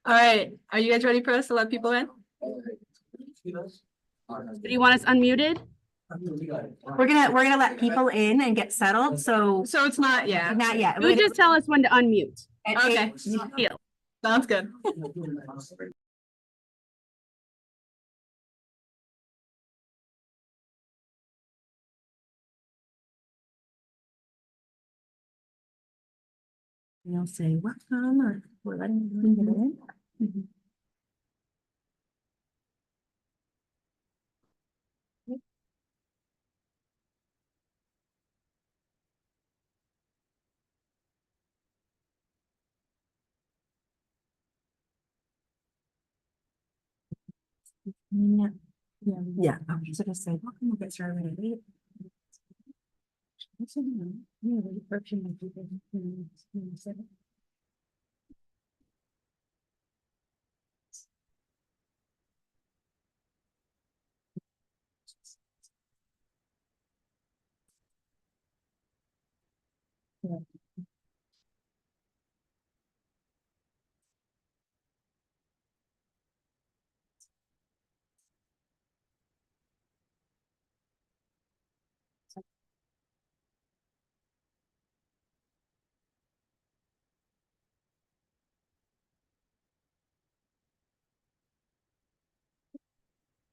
All right, are you guys ready for us to let people in? Do you want us unmuted? We're gonna let people in and get settled. So it's not, yeah. not yet. You just tell us when to unmute. Okay, Deal. sounds good. You'll say welcome or we're letting you get in. Yeah. Okay, so just say welcome. We'll get started at 8.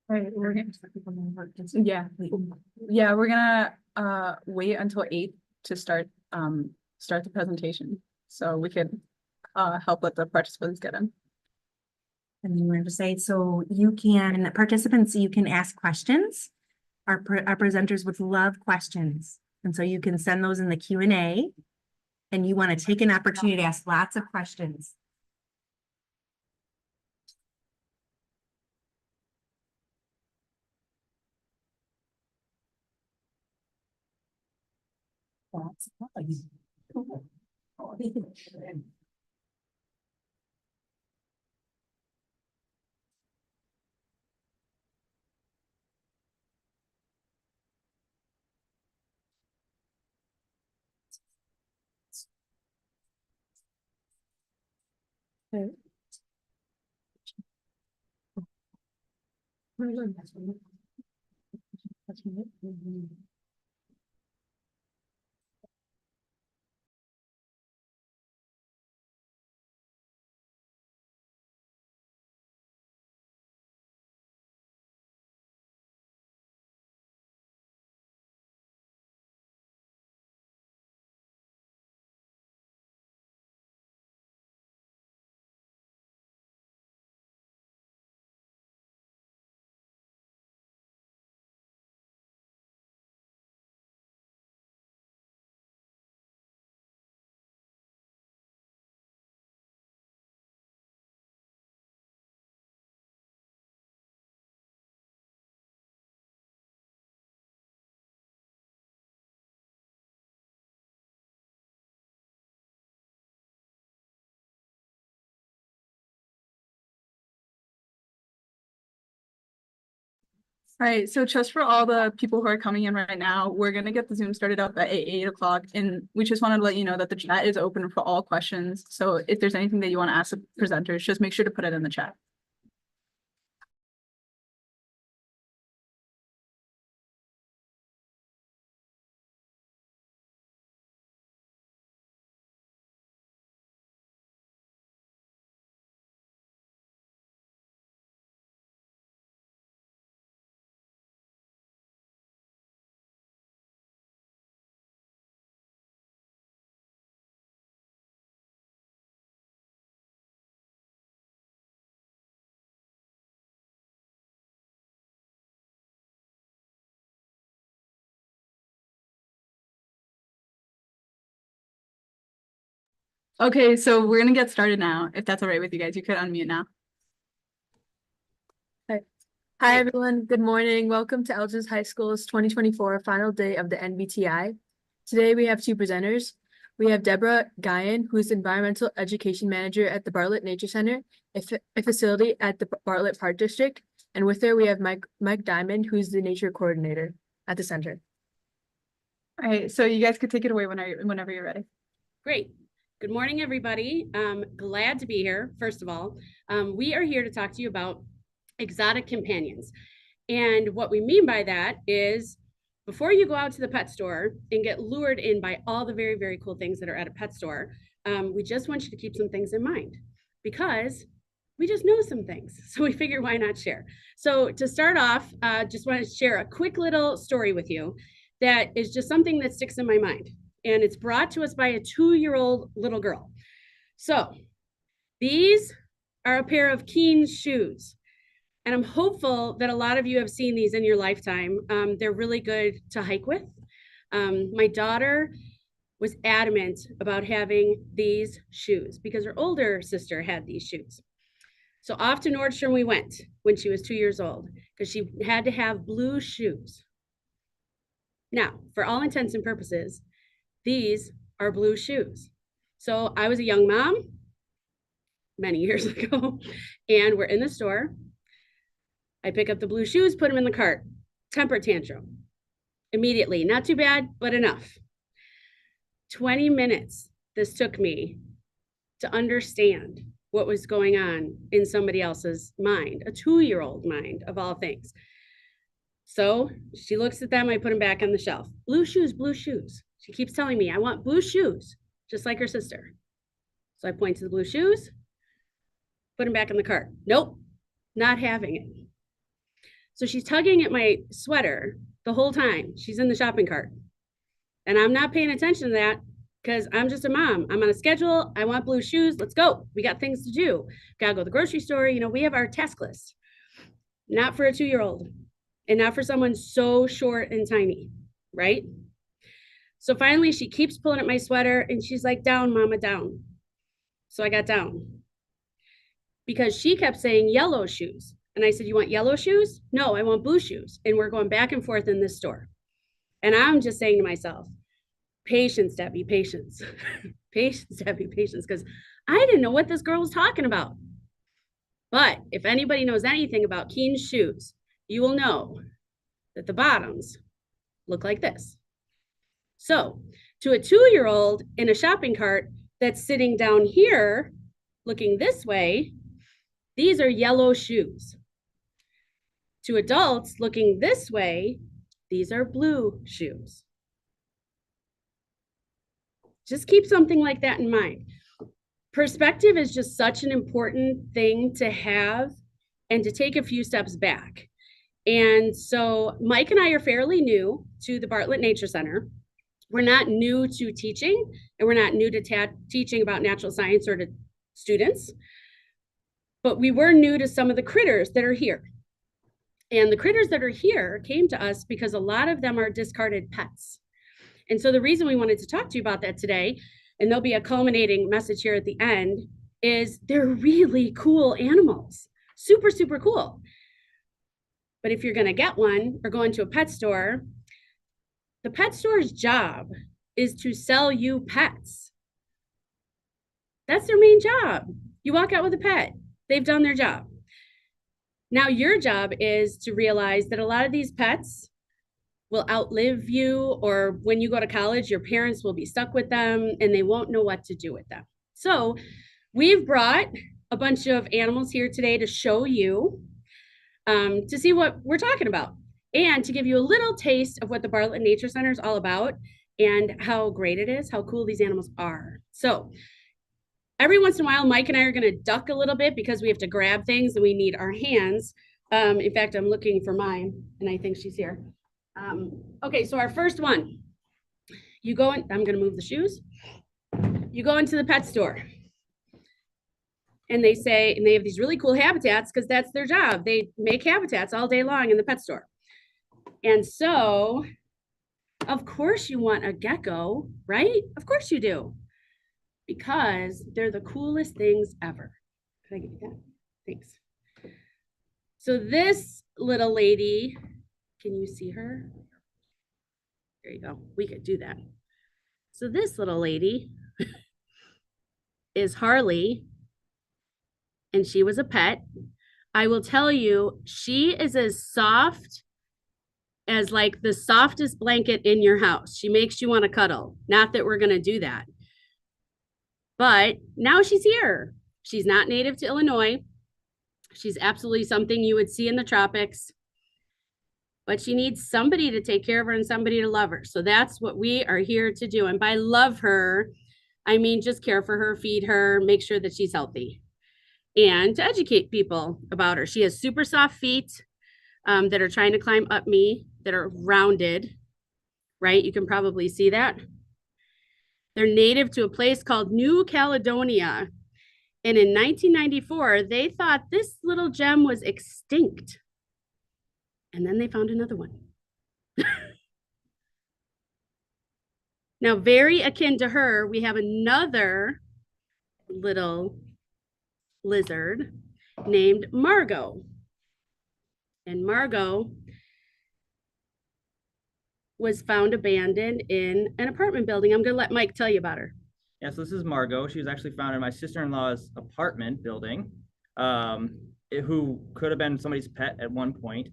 All right, yeah, we're gonna wait until 8 to start the presentation, so we could help let the participants get in. And you wanted to say, so you can, participants, you can ask questions. Our presenters would love questions. And so you can send those in the Q&A. And you want to take an opportunity to ask lots of questions. That's nice. Cool. All right, so just for all the people who are coming in right now, we're gonna get the Zoom started up at 8 o'clock, and we just wanted to let you know that the chat is open for all questions. So if there's anything that you want to ask the presenters, just make sure to put it in the chat. Okay, so we're gonna get started now. If that's all right with you guys, you could unmute now. Hi, everyone. Good morning. Welcome to Elgin High School's 2024 final day of the NBTI. Today, we have 2 presenters. We have Deborah Ganyon, who is Environmental Education Manager at the Bartlett Nature Center, a facility at the Bartlett Park District. And with her, we have Mike Diamond, who's the Nature Coordinator at the center. All right, so you guys could take it away whenever you're ready. Great. Good morning, everybody. Glad to be here, first of all. We are here to talk to you about exotic companions. And what we mean by that is before you go out to the pet store and get lured in by all the very, very cool things that are at a pet store, we just want you to keep some things in mind because we just know some things. So we figure why not share? So to start off, just want to share a quick little story with you that is just something that sticks in my mind. And it's brought to us by a 2-year-old little girl. So these are a pair of Keen's shoes. And I'm hopeful that a lot of you have seen these in your lifetime. They're really good to hike with. My daughter was adamant about having these shoes because her older sister had these shoes. So off to Nordstrom we went when she was 2 years old because she had to have blue shoes. Now, for all intents and purposes, these are blue shoes. So I was a young mom many years ago, and we're in the store. I pick up the blue shoes, put them in the cart. Temper tantrum. Immediately. Not too bad, but enough. 20 minutes this took me to understand what was going on in somebody else's mind, a 2-year-old mind of all things. So she looks at them, I put them back on the shelf. Blue shoes, blue shoes. She keeps telling me, I want blue shoes, just like her sister. So I point to the blue shoes, put them back in the cart. Nope, not having it. So she's tugging at my sweater the whole time. She's in the shopping cart. And I'm not paying attention to that because I'm just a mom. I'm on a schedule. I want blue shoes. Let's go. We got things to do. Gotta go to the grocery store. You know, we have our task list. Not for a 2-year-old and not for someone so short and tiny, right? So finally, she keeps pulling at my sweater and she's like, down, mama, down. So I got down because she kept saying yellow shoes. And I said, you want yellow shoes? No, I want blue shoes. And we're going back and forth in this store. And I'm just saying to myself, patience, Debbie, patience. Patience, Debbie, patience. Because I didn't know what this girl was talking about. But if anybody knows anything about Keen's shoes, you will know that the bottoms look like this. So to a 2-year-old in a shopping cart that's sitting down here, looking this way, these are yellow shoes. To adults looking this way, these are blue shoes. Just keep something like that in mind. Perspective is just such an important thing to have and to take a few steps back. And so Mike and I are fairly new to the Bartlett Nature Center. We're not new to teaching, and we're not new to teaching about natural science or to students, but we were new to some of the critters that are here. And the critters that are here came to us because a lot of them are discarded pets. And so the reason we wanted to talk to you about that today, and there'll be a culminating message here at the end, is they're really cool animals. Super, super cool. But if you're going to get one or go into a pet store, the pet store's job is to sell you pets. That's their main job. You walk out with a pet. They've done their job. Now your job is to realize that a lot of these pets will outlive you, or when you go to college, your parents will be stuck with them and they won't know what to do with them. So we've brought a bunch of animals here today to show you, to see what we're talking about and to give you a little taste of what the Bartlett Nature Center is all about and how great it is, how cool these animals are. So every once in a while, Mike and I are going to duck a little bit because we have to grab things and we need our hands. In fact, I'm looking for mine and I think she's here. Okay, so our first one, you go in, I'm going to move the shoes. You go into the pet store and they say, and they have these really cool habitats because that's their job. They make habitats all day long in the pet store. And so, of course you want a gecko, right? Of course you do. Because they're the coolest things ever. Can I give you that? Thanks. So this little lady, can you see her? There you go. We could do that. So this little lady is Harley, and she was a pet. I will tell you, she is as soft as like the softest blanket in your house. She makes you want to cuddle. Not that we're going to do that. But now she's here. She's not native to Illinois. She's absolutely something you would see in the tropics. But she needs somebody to take care of her and somebody to love her. So that's what we are here to do. And by love her, I mean just care for her, feed her, make sure that she's healthy, and to educate people about her. She has super soft feet that are trying to climb up me, that are rounded, right? You can probably see that. They're native to a place called New Caledonia. And in 1994, they thought this little gem was extinct. And then they found another one. Now, very akin to her, we have another little lizard named Margot. And Margot was found abandoned in an apartment building. I'm going to let Mike tell you about her. Yeah, so this is Margot. She was actually found in my sister-in-law's apartment building, who could have been somebody's pet at one point,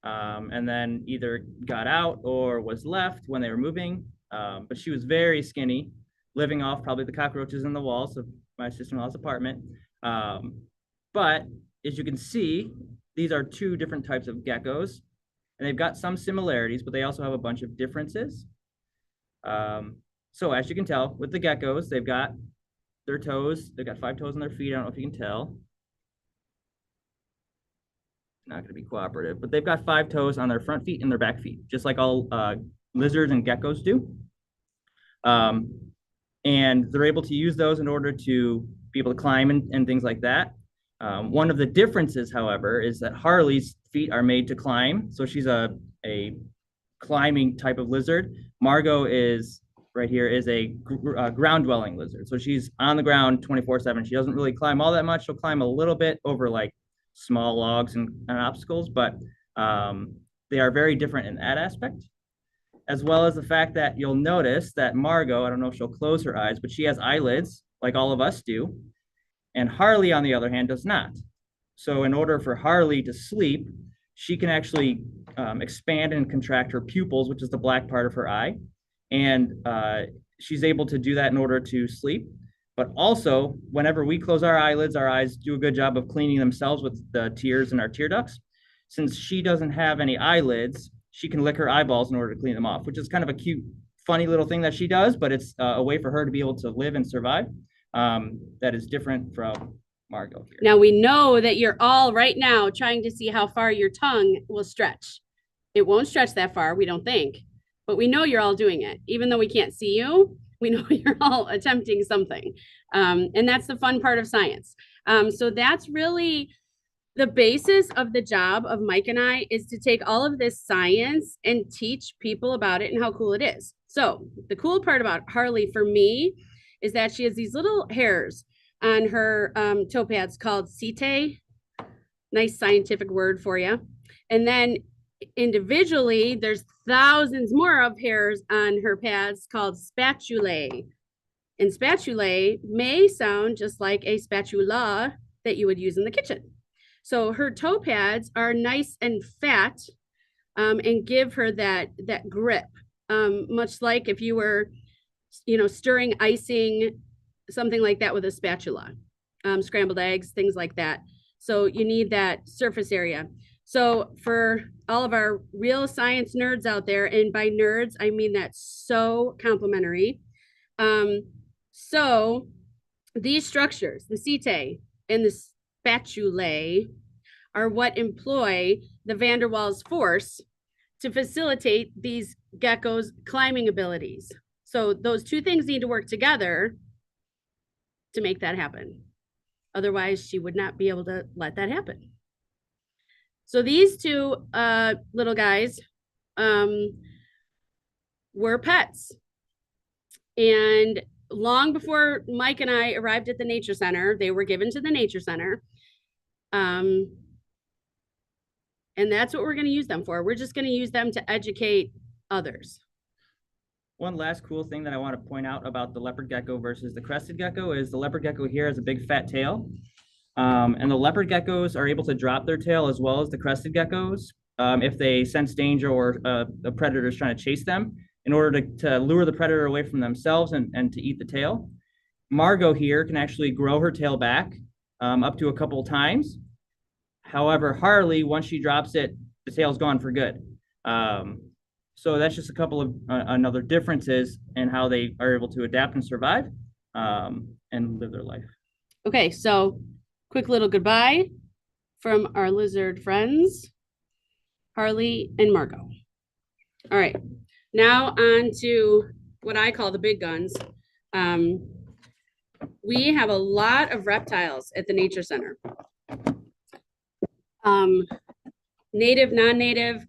and then either got out or was left when they were moving. But she was very skinny, living off probably the cockroaches in the walls of my sister-in-law's apartment. But as you can see, these are two different types of geckos, and they've got some similarities, but they also have a bunch of differences. So as you can tell with the geckos, they've got their toes. They've got 5 toes on their feet. I don't know if you can tell. Not going to be cooperative, but they've got 5 toes on their front feet and their back feet, just like all lizards and geckos do. And they're able to use those in order to be able to climb and things like that. One of the differences, however, is that Harley's feet are made to climb. So she's a climbing type of lizard. Margot is right here is a ground dwelling lizard. So she's on the ground 24/7. She doesn't really climb all that much. She'll climb a little bit over like small logs and obstacles, but they are very different in that aspect, as well as the fact that you'll notice that Margot, I don't know if she'll close her eyes, but she has eyelids like all of us do. And Harley, on the other hand, does not. So in order for Harley to sleep, she can actually expand and contract her pupils, which is the black part of her eye. And she's able to do that in order to sleep. But also, whenever we close our eyelids, our eyes do a good job of cleaning themselves with the tears in our tear ducts. Since she doesn't have any eyelids, she can lick her eyeballs in order to clean them off, which is kind of a cute, funny little thing that she does, but it's a way for her to be able to live and survive. That is different from Margot here. Now we know that you're all right now trying to see how far your tongue will stretch. It won't stretch that far, we don't think, but we know you're all doing it. Even though we can't see you, we know you're all attempting something. And that's the fun part of science. So that's really the basis of the job of Mike and I, is to take all of this science and teach people about it and how cool it is. So the cool part about Harley for me is that she has these little hairs on her toe pads called setae. Nice scientific word for you. And then individually, there's thousands more of hairs on her pads called spatulae. And spatulae may sound just like a spatula that you would use in the kitchen. So her toe pads are nice and fat and give her that grip, much like if you were, stirring icing, something like that with a spatula, scrambled eggs, things like that. So you need that surface area. So for all of our real science nerds out there, and by nerds, I mean that's so complimentary. So these structures, the setae and the spatulae, are what employ the van der Waals force to facilitate these geckos' climbing abilities. So those two things need to work together to make that happen. Otherwise, she would not be able to let that happen. So these two little guys were pets. And long before Mike and I arrived at the Nature Center, they were given to the Nature Center. And that's what we're going to use them for. We're just going to use them to educate others. One last cool thing that I want to point out about the leopard gecko versus the crested gecko is the leopard gecko here has a big fat tail. And the leopard geckos are able to drop their tail as well as the crested geckos if they sense danger or a predator is trying to chase them, in order to lure the predator away from themselves and to eat the tail. Margot here can actually grow her tail back up to a couple times. However, Harley, once she drops it, the tail's gone for good. So that's just a couple of another differences in how they are able to adapt and survive and live their life. Okay, so quick little goodbye from our lizard friends, Harley and Margot. All right, now on to what I call the big guns. We have a lot of reptiles at the Nature Center. Native, non-native,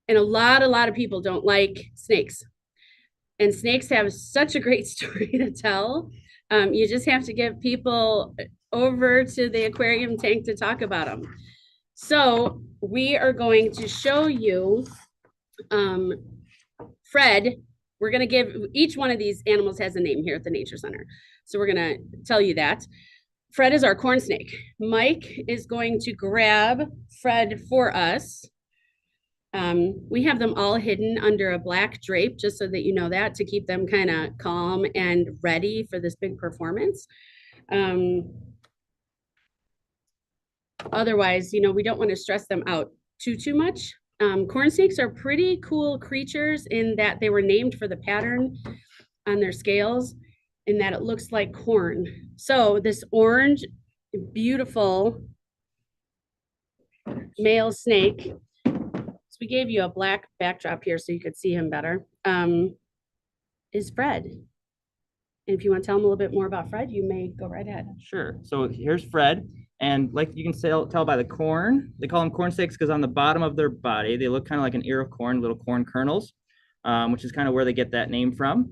and a lot of people don't like snakes. And snakes have such a great story to tell. You just have to get people over to the aquarium tank to talk about them. So we are going to show you Fred. We're going to give each one of these animals has a name here at the Nature Center. So we're going to tell you that. Fred is our corn snake. Mike is going to grab Fred for us. We have them all hidden under a black drape, just so that you know that, to keep them kind of calm and ready for this big performance. Otherwise, you know, we don't want to stress them out too much. Corn snakes are pretty cool creatures in that they were named for the pattern on their scales, in that it looks like corn. So this orange, beautiful male snake, so we gave you a black backdrop here so you could see him better, is Fred. And if you want to tell him a little bit more about Fred, you may go right ahead. Sure. So here's Fred. And like you can tell by the corn, they call them corn snakes because on the bottom of their body, they look kind of like an ear of corn, little corn kernels, which is kind of where they get that name from.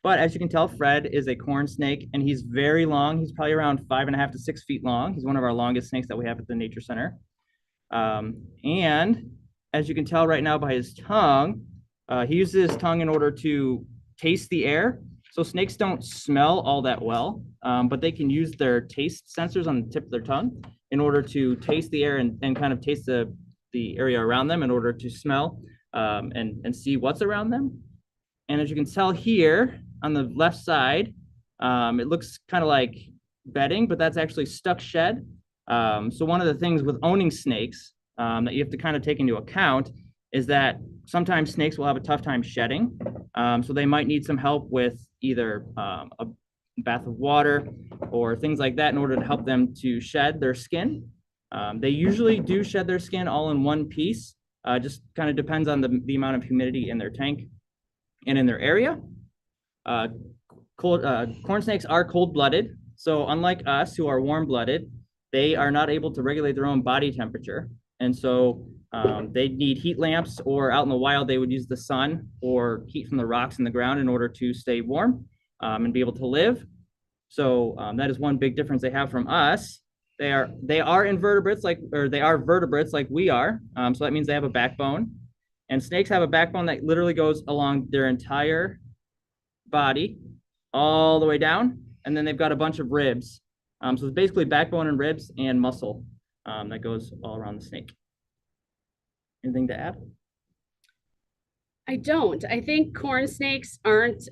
But as you can tell, Fred is a corn snake, and he's very long. He's probably around 5.5 to 6 feet long. He's one of our longest snakes that we have at the Nature Center. And as you can tell right now by his tongue, he uses his tongue in order to taste the air. So snakes don't smell all that well, but they can use their taste sensors on the tip of their tongue in order to taste the air and kind of taste the area around them in order to smell and see what's around them. And as you can tell here on the left side, it looks kind of like bedding, but that's actually stuck shed. So one of the things with owning snakes that you have to kind of take into account is that sometimes snakes will have a tough time shedding. So they might need some help with either a bath of water or things like that in order to help them to shed their skin. They usually do shed their skin all in one piece. Just kind of depends on the amount of humidity in their tank and in their area. Corn snakes are cold-blooded. So unlike us who are warm-blooded, they are not able to regulate their own body temperature. And so they need heat lamps, or out in the wild, they would use the sun or heat from the rocks in the ground in order to stay warm and be able to live. So that is one big difference they have from us. They are invertebrates they are vertebrates like we are. So that means they have a backbone. And snakes have a backbone that literally goes along their entire body all the way down. And then they've got a bunch of ribs. So it's basically backbone and ribs and muscle that goes all around the snake. Anything to add? I don't. I think corn snakes aren't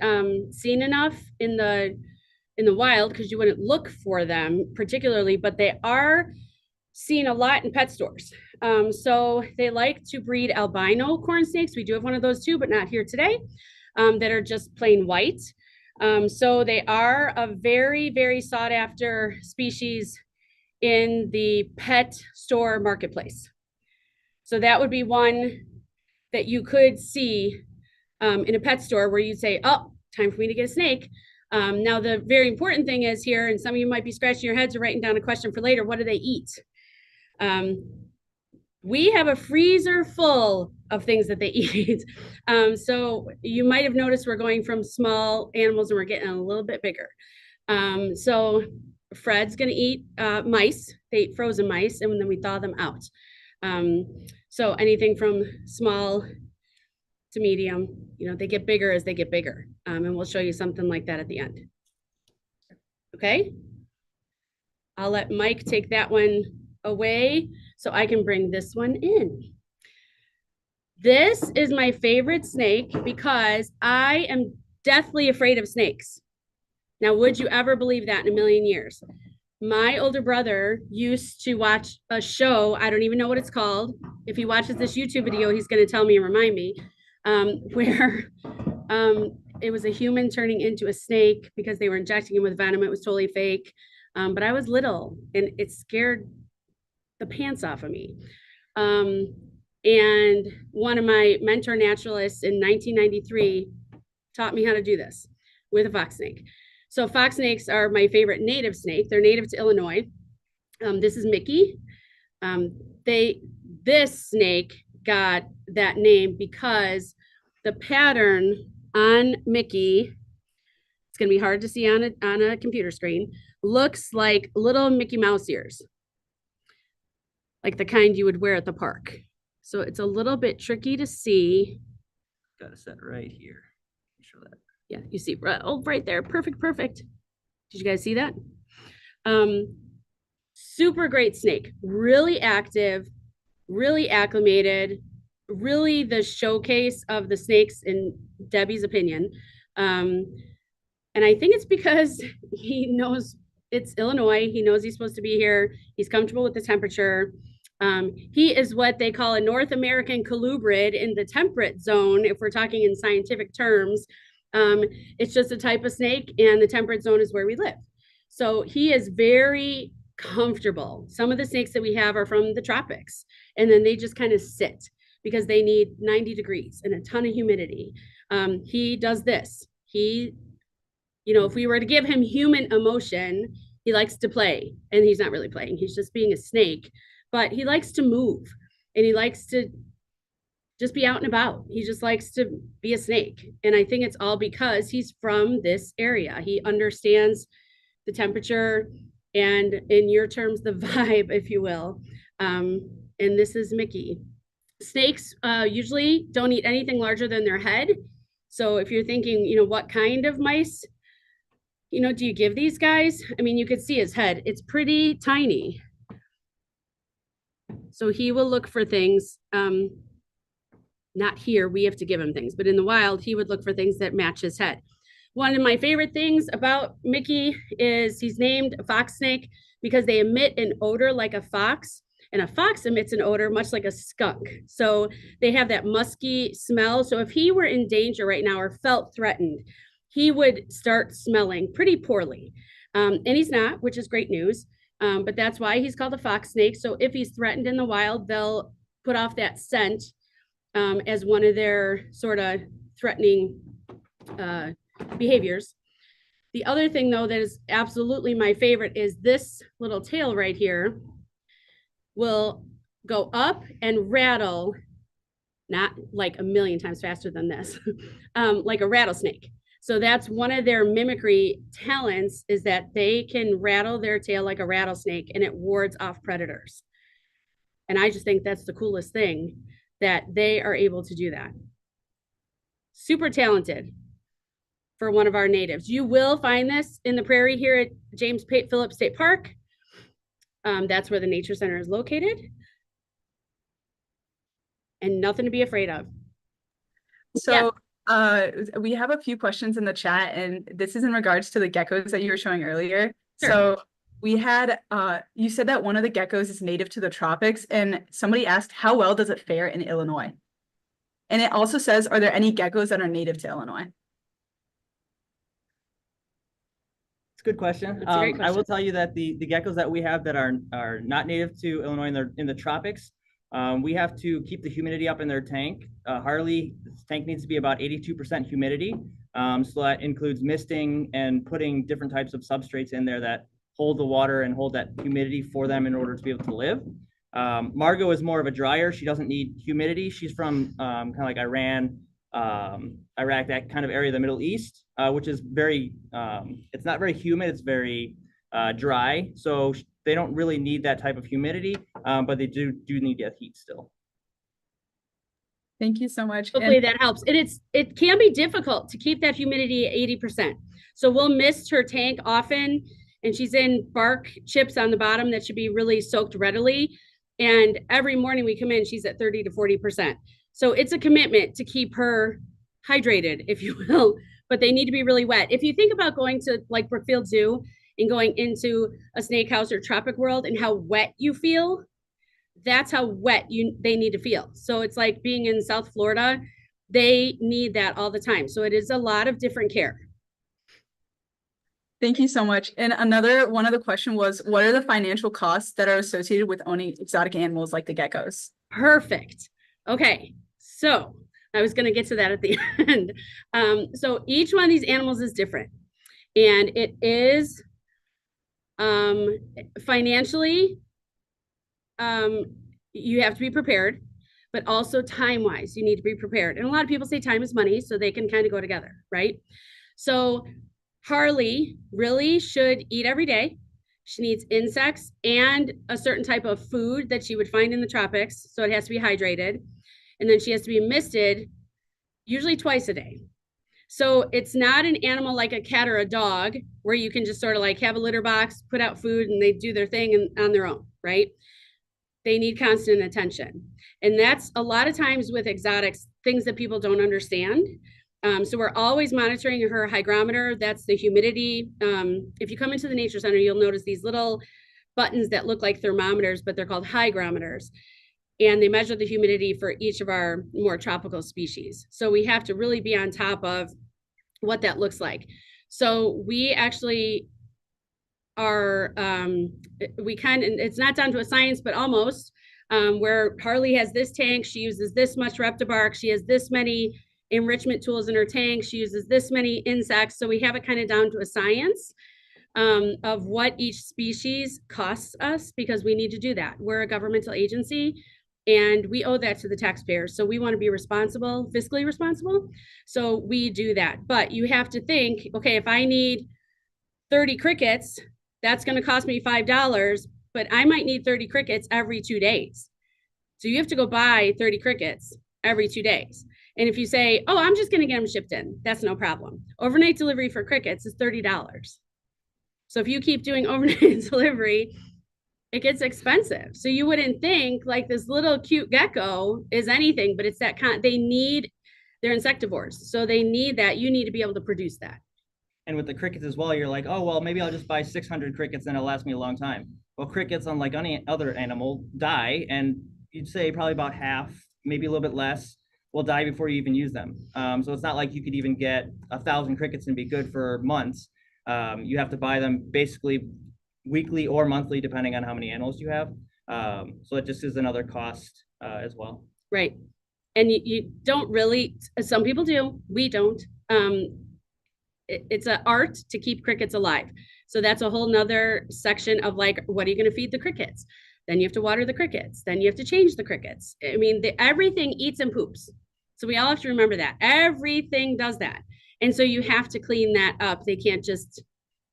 seen enough in the wild because you wouldn't look for them particularly, but they are seen a lot in pet stores. So they like to breed albino corn snakes. We do have one of those too, but not here today, that are just plain white. So they are a very, very sought after species in the pet store marketplace. So that would be one that you could see in a pet store where you'd say, oh, time for me to get a snake. Now, the very important thing is here, and some of you might be scratching your heads or writing down a question for later, what do they eat? We have a freezer full of things that they eat. So you might have noticed we're going from small animals and we're getting a little bit bigger. So Fred's gonna eat mice. They eat frozen mice, and then we thaw them out. So anything from small to medium, you know, they get bigger as they get bigger. And we'll show you something like that at the end. Okay. I'll let Mike take that one away so I can bring this one in. This is my favorite snake because I am deathly afraid of snakes. Now, would you ever believe that in a million years? My older brother used to watch a show. I don't even know what it's called. If he watches this YouTube video, he's going to tell me and remind me, where it was a human turning into a snake because they were injecting him with venom. It was totally fake. But I was little and it scared the pants off of me. And one of my mentor naturalists in 1993 taught me how to do this with a fox snake. So fox snakes are my favorite native snake. They're native to Illinois. This is Mickey. This snake got that name because the pattern on Mickey, it's going to be hard to see on a computer screen, looks like little Mickey Mouse ears, like the kind you would wear at the park. So it's a little bit tricky to see. Got it set right here. Show that. Yeah, you see, oh, right there. Perfect, perfect. Did you guys see that? Super great snake, really active, really acclimated, really the showcase of the snakes in Debbie's opinion. And I think it's because he knows it's Illinois. He knows he's supposed to be here. He's comfortable with the temperature. He is what they call a North American colubrid in the temperate zone, if we're talking in scientific terms. It's just a type of snake, and the temperate zone is where we live. So he is very comfortable. Some of the snakes that we have are from the tropics, and then they just kind of sit because they need 90 degrees and a ton of humidity. He does this. He, if we were to give him human emotion, he likes to play, and he's not really playing. He's just being a snake, but he likes to move, and he likes to just be out and about. He just likes to be a snake. And I think it's all because he's from this area. He understands the temperature and, in your terms, the vibe, if you will. And this is Mickey. Snakes usually don't eat anything larger than their head. So if you're thinking, what kind of mice, do you give these guys? I mean, you could see his head. It's pretty tiny. So he will look for things. Not here, we have to give him things, but in the wild, he would look for things that match his head. One of my favorite things about Mickey is he's named a fox snake because they emit an odor like a fox, and a fox emits an odor much like a skunk. So they have that musky smell. So if he were in danger right now or felt threatened, he would start smelling pretty poorly. And he's not, which is great news. But that's why he's called a fox snake. So if he's threatened in the wild, they'll put off that scent as one of their sort of threatening behaviors. The other thing, though, that is absolutely my favorite is this little tail right here will go up and rattle, not like a million times faster than this, like a rattlesnake. So that's one of their mimicry talents, is that they can rattle their tail like a rattlesnake, and it wards off predators. And I just think that's the coolest thing, that they are able to do that. Super talented for one of our natives. You will find this in the prairie here at James Phillips State Park. That's where the Nature Center is located. And nothing to be afraid of. So we have a few questions in the chat, and this is in regards to the geckos that you were showing earlier. Sure. So we had, you said that one of the geckos is native to the tropics, and somebody asked, how well does it fare in Illinois? And it also says, are there any geckos that are native to Illinois? It's a good question. That's a great I question. will tell you that the geckos that we have that are not native to Illinois, and they're in the tropics, we have to keep the humidity up in their tank. Harley's tank needs to be about 82% humidity. So that includes misting and putting different types of substrates in there that hold the water and hold that humidity for them in order to be able to live. Margot is more of a dryer. She doesn't need humidity. She's from kind of like Iran, Iraq, that kind of area of the Middle East, which is very, it's not very humid. It's very dry. So they don't really need that type of humidity, but they do need that heat still. Thank you so much. Hopefully that helps. And it can be difficult to keep that humidity at 80%. So we'll mist her tank often, and she's in bark chips on the bottom that should be really soaked readily. And every morning we come in, she's at 30 to 40%. So it's a commitment to keep her hydrated, if you will, but they need to be really wet. If you think about going to like Brookfield Zoo and going into a snake house or Tropic World and how wet you feel, that's how wet they need to feel. So it's like being in South Florida, they need that all the time. So it is a lot of different care. Thank you so much. And another one of the question was, what are the financial costs that are associated with owning exotic animals like the geckos? Perfect. Okay, so I was going to get to that at the end. So each one of these animals is different, and it is financially, you have to be prepared, but also time-wise, you need to be prepared. And a lot of people say time is money, so they can kind of go together, right? So Harley really should eat every day. She needs insects and a certain type of food that she would find in the tropics. So it has to be hydrated. And then she has to be misted usually twice a day. So it's not an animal like a cat or a dog where you can just sort of like have a litter box, put out food, and they do their thing on their own, right? They need constant attention. And that's a lot of times with exotics, things that people don't understand. So we're always monitoring her hygrometer. That's the humidity. If you come into the nature center, you'll notice these little buttons that look like thermometers, but they're called hygrometers. And they measure the humidity for each of our more tropical species. So we have to really be on top of what that looks like. So we actually are, it's not down to a science, but almost, where Harley has this tank, she uses this much Reptibark, she has this many enrichment tools in her tank, she uses this many insects. So we have it kind of down to a science of what each species costs us, because we need to do that. We're a governmental agency and we owe that to the taxpayers. So we want to be responsible, fiscally responsible. So we do that. But you have to think, okay, if I need 30 crickets, that's going to cost me $5, but I might need 30 crickets every 2 days. So you have to go buy 30 crickets every 2 days. And if you say, oh, I'm just going to get them shipped in, that's no problem. Overnight delivery for crickets is $30. So if you keep doing overnight delivery, it gets expensive. So you wouldn't think like this little cute gecko is anything, but it's that they're insectivores. So they need that. You need to be able to produce that. And with the crickets as well, you're like, oh, well, maybe I'll just buy 600 crickets and it'll last me a long time. Well, crickets, unlike any other animal, die. And you'd say probably about half, maybe a little bit less, will die before you even use them. So it's not like you could even get 1,000 crickets and be good for months. You have to buy them basically weekly or monthly, depending on how many animals you have. So it just is another cost as well. Right. And you don't really, some people do, we don't. It's an art to keep crickets alive. So that's a whole nother section of like, what are you going to feed the crickets? Then you have to water the crickets. Then you have to change the crickets. I mean, everything eats and poops. So we all have to remember that. Everything does that. And so you have to clean that up. They can't just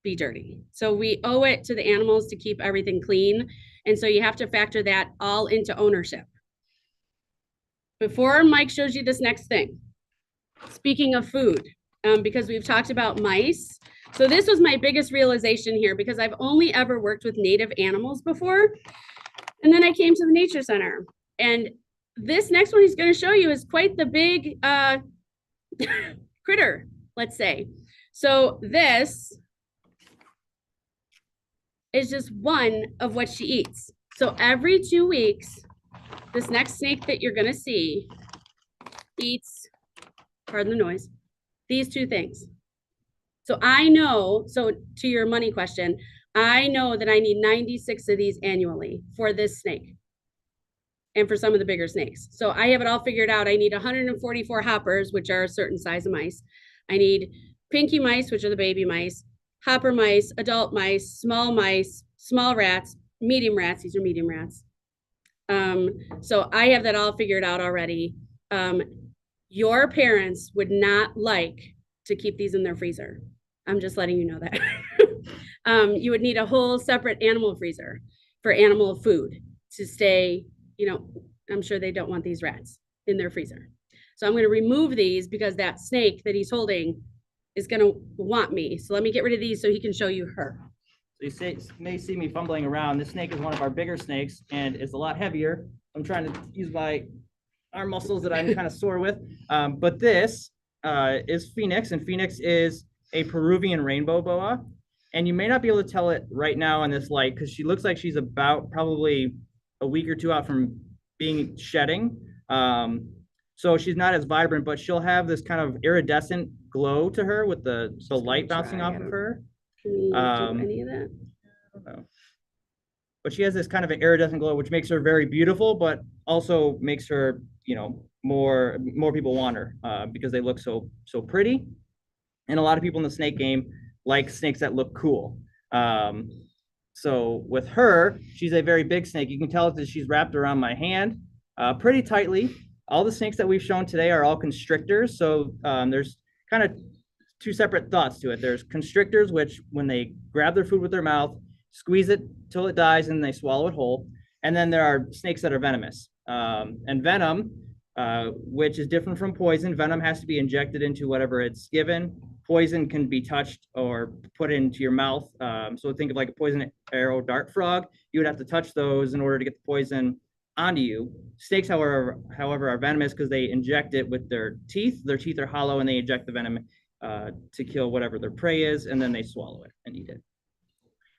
be dirty. So we owe it to the animals to keep everything clean. And so you have to factor that all into ownership. Before Mike shows you this next thing, speaking of food, because we've talked about mice. So this was my biggest realization here, because I've only ever worked with native animals before. And then I came to the nature center, and this next one he's going to show you is quite the big critter, let's say. So this is just one of what she eats. So every 2 weeks, this next snake that you're going to see eats, pardon the noise, these two things. So I know, so to your money question, I know that I need 96 of these annually for this snake and for some of the bigger snakes. So I have it all figured out. I need 144 hoppers, which are a certain size of mice. I need pinky mice, which are the baby mice, hopper mice, adult mice, small rats, medium rats. These are medium rats. So I have that all figured out already. Your parents would not like to keep these in their freezer. I'm just letting you know that. You would need a whole separate animal freezer for animal food to stay, I'm sure they don't want these rats in their freezer. So I'm going to remove these because that snake that he's holding is going to want me. So let me get rid of these so he can show you her. So you may see me fumbling around. This snake is one of our bigger snakes and it's a lot heavier. I'm trying to use my arm muscles that I'm kind of sore with. But this is Phoenix, and Phoenix is a Peruvian rainbow boa. And you may not be able to tell it right now in this light because she looks like she's about probably a week or two out from being shedding. So she's not as vibrant, but she'll have this kind of iridescent glow to her with the light bouncing off of her. Can we do any of that? I don't know. But she has this kind of an iridescent glow, which makes her very beautiful, but also makes her, more people want her because they look so pretty. And a lot of people in the snake game like snakes that look cool. So with her, she's a very big snake. You can tell that she's wrapped around my hand pretty tightly. All the snakes that we've shown today are all constrictors. So there's kind of two separate thoughts to it. There's constrictors, which when they grab their food with their mouth, squeeze it till it dies, and they swallow it whole. And then there are snakes that are venomous. And venom, which is different from poison. Venom has to be injected into whatever it's given. Poison can be touched or put into your mouth. So think of like a poison arrow, dart frog. You would have to touch those in order to get the poison onto you. Snakes, however, are venomous because they inject it with their teeth. Their teeth are hollow, and they inject the venom to kill whatever their prey is, and then they swallow it and eat it.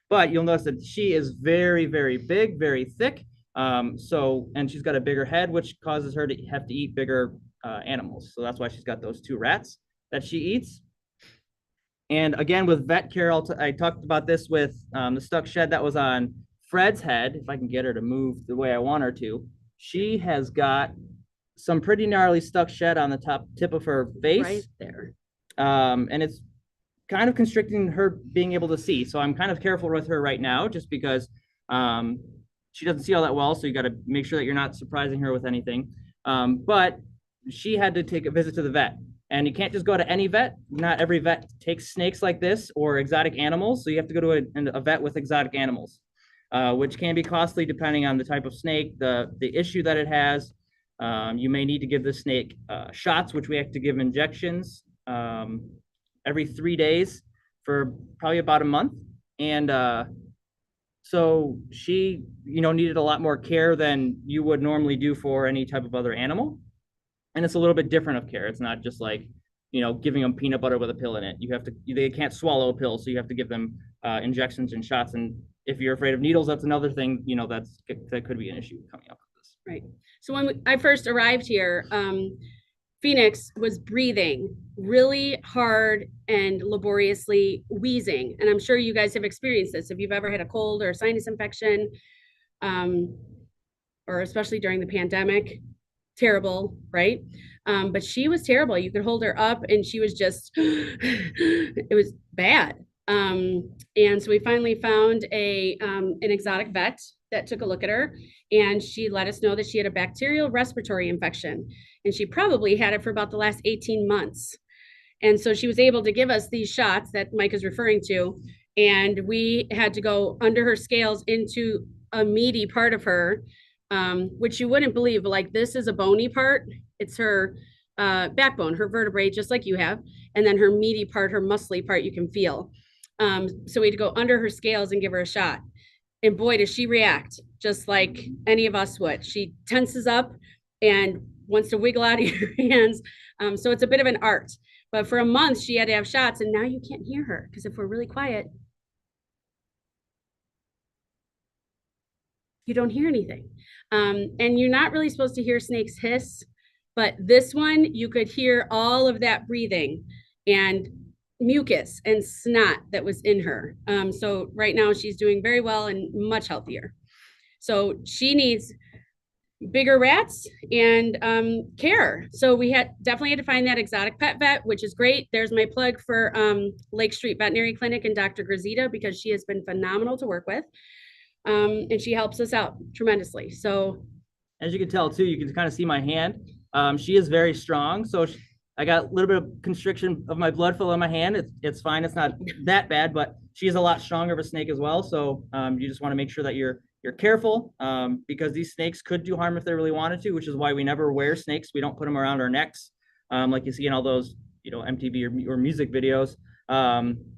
But you'll notice that she is very, very big, very thick. And she's got a bigger head, which causes her to have to eat bigger animals. So that's why she's got those 2 rats that she eats. And again, with vet care, I talked about this with the stuck shed that was on Fred's head. If I can get her to move the way I want her to, she has got some pretty gnarly stuck shed on the top tip of her face. Right there. And it's kind of constricting her being able to see. So I'm kind of careful with her right now just because she doesn't see all that well. So you got to make sure that you're not surprising her with anything. But she had to take a visit to the vet. And you can't just go to any vet. Not every vet takes snakes like this or exotic animals. So you have to go to a vet with exotic animals, which can be costly depending on the type of snake, the issue that it has. You may need to give the snake shots, which we have to give injections every 3 days for probably about a month. And so she, needed a lot more care than you would normally do for any type of other animal. And it's a little bit different of care. It's not just like, giving them peanut butter with a pill in it. They can't swallow a pill. So you have to give them injections and shots. And if you're afraid of needles, that's another thing, that could be an issue coming up with this. Right. So when I first arrived here, Phoenix was breathing really hard and laboriously, wheezing. And I'm sure you guys have experienced this. If you've ever had a cold or a sinus infection, or especially during the pandemic, terrible, right? But she was terrible. You could hold her up and she was just, it was bad. And so we finally found an exotic vet that took a look at her, and she let us know that she had a bacterial respiratory infection, and she probably had it for about the last 18 months. And so she was able to give us these shots that Mike is referring to, and we had to go under her scales into a meaty part of her, which you wouldn't believe, but like this is a bony part. It's her backbone, her vertebrae, just like you have. And then her meaty part, her muscly part, you can feel. So we had to go under her scales and give her a shot. And boy, does she react just like any of us would. She tenses up and wants to wiggle out of your hands. So it's a bit of an art. But for a month, she had to have shots, and now you can't hear her because if we're really quiet, you don't hear anything. And you're not really supposed to hear snakes hiss, but this one, you could hear all of that breathing and mucus and snot that was in her. So right now she's doing very well and much healthier. So she needs bigger rats and care. So we definitely had to find that exotic pet vet, which is great. There's my plug for Lake Street Veterinary Clinic and Dr. Grazita, because she has been phenomenal to work with. And she helps us out tremendously. So as you can tell too, you can kind of see my hand. She is very strong. So I got a little bit of constriction of my blood flow in my hand. It's fine. It's not that bad, but she's a lot stronger of a snake as well. So you just want to make sure that you're careful because these snakes could do harm if they really wanted to, which is why we never wear snakes. We don't put them around our necks like you see in all those, MTV or music videos.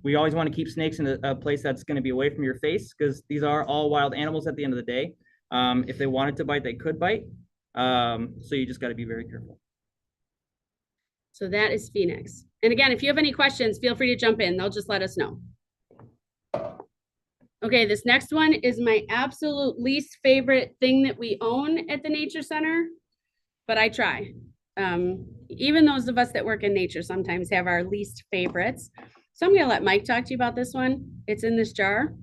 We always want to keep snakes in a place that's going to be away from your face, because these are all wild animals at the end of the day. If they wanted to bite, they could bite. So you just got to be very careful. So that is Phoenix. And again, if you have any questions, feel free to jump in. They'll just let us know. Okay, this next one is my absolute least favorite thing that we own at the Nature Center, but I try. Even those of us that work in nature sometimes have our least favorites. So I'm gonna let Mike talk to you about this one. It's in this jar.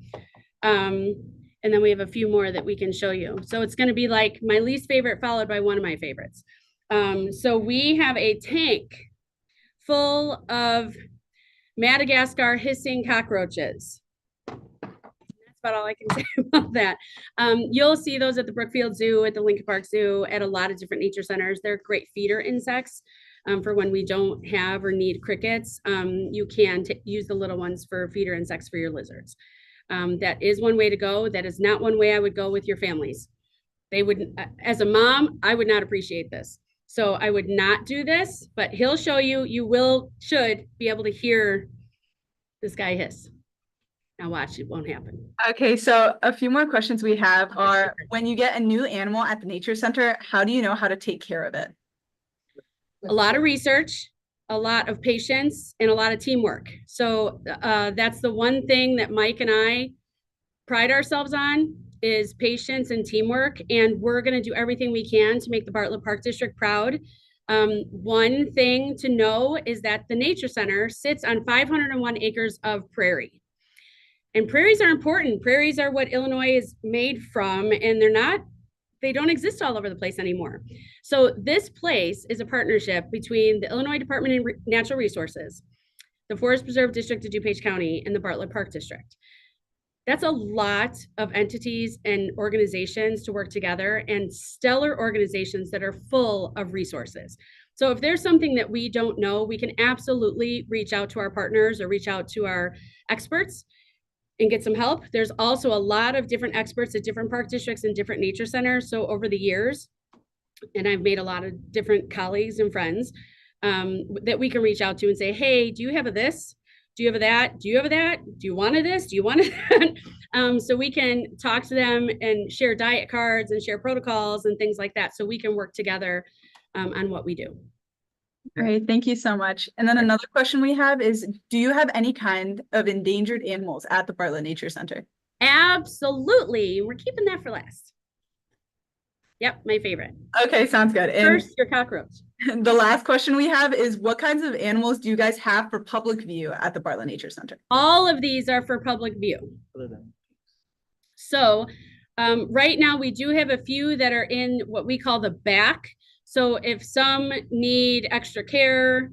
And then we have a few more that we can show you. So it's gonna be like my least favorite followed by one of my favorites. So we have a tank full of Madagascar hissing cockroaches. That's about all I can say about that. You'll see those at the Brookfield Zoo, at the Lincoln Park Zoo, at a lot of different nature centers. They're great feeder insects for when we don't have or need crickets. You can use the little ones for feeder insects for your lizards. That is one way to go. That is not one way I would go with your families. They would, as a mom, I would not appreciate this. So I would not do this, but he'll show you, should be able to hear this guy hiss. Now watch, it won't happen. Okay, so a few more questions we have are, when you get a new animal at the nature center, how do you know how to take care of it? A lot of research, a lot of patience, and a lot of teamwork. So that's the one thing that Mike and I pride ourselves on, is patience and teamwork. And we're going to do everything we can to make the Bartlett Park District proud. One thing to know is that the Nature Center sits on 501 acres of prairie. And prairies are important. Prairies are what Illinois is made from, and they don't exist all over the place anymore. So this place is a partnership between the Illinois Department of Natural Resources, the Forest Preserve District of DuPage County, and the Bartlett Park District. That's a lot of entities and organizations to work together, and stellar organizations that are full of resources. So if there's something that we don't know, we can absolutely reach out to our partners or reach out to our experts and get some help. There's also a lot of different experts at different park districts and different nature centers. So over the years, and I've made a lot of different colleagues and friends that we can reach out to and say, hey, do you have a this? Do you have a that? Do you have a that? Do you want a this? Do you want a that? So we can talk to them and share diet cards and share protocols and things like that. So we can work together on what we do. Great, thank you so much. And then another question we have is, do you have any kind of endangered animals at the Bartlett Nature Center? Absolutely. We're keeping that for last. Yep, my favorite. Okay, sounds good. And First, your cockroach. the last question we have is, what kinds of animals do you guys have for public view at the Bartlett Nature Center? All of these are for public view. So right now we do have a few that are in what we call the back. So if some need extra care,